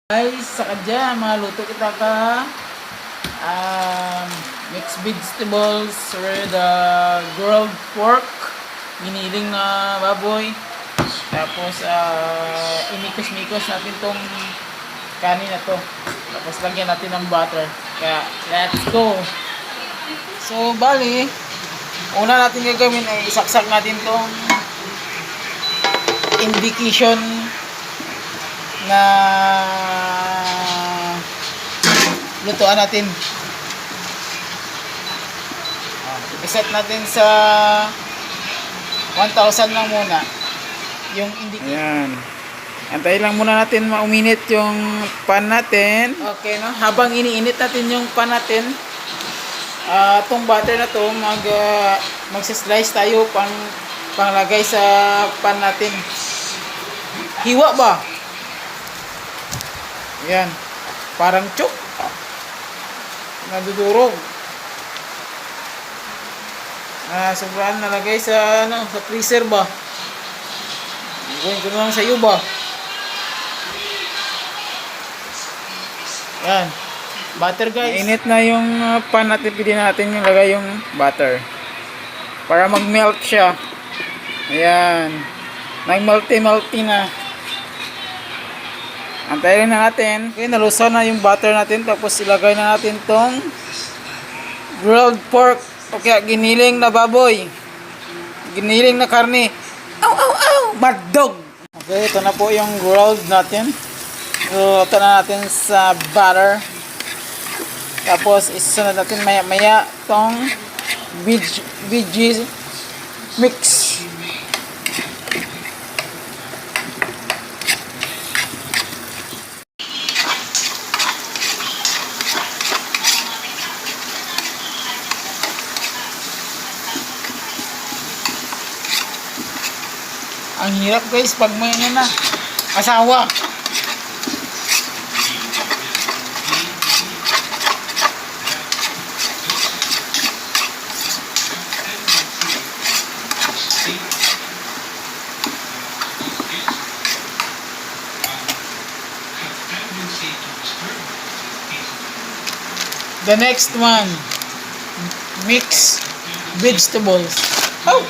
Guys, sa kadya, maluto kita ka mixed vegetables with grilled pork, giniling na baboy. Tapos imikos-mikos natin tong kanin na to. Tapos lagyan natin ng butter. Kaya let's go. So bali, una natin gagawin ay isaksak natin tong indication na lutuan natin. I-set natin sa 1,000 lang muna yung indicator. Ayan. Antayin lang muna natin mauminit yung pan natin. Okay, no? Habang iniinit natin yung pan natin, tong butter na to, magsislice tayo panglagay sa pan natin. Hiwa ba? Ayan. Parang chok. Nadudurog. Sobrang nalagay sa sa freezer ba? Gawin ko na lang sa iyo ba? Ayan. Butter guys. Init na yung pan natin. Pili natin yung lagay yung butter. Para mag-melt siya. Ayan. Nag-melty na. Antayin na natin. Okay, nalusaw na yung butter natin. Tapos ilagay na natin tong grilled pork. Okay, giniling na baboy. Giniling na karne. Ow, ow, ow! Mad dog! Okay, ito na po yung grilled natin. So, ito na natin sa butter. Tapos, isunod natin maya-maya tong veggie mix. Ang hirap guys pag may asawa. The next one, mix vegetables. Oh!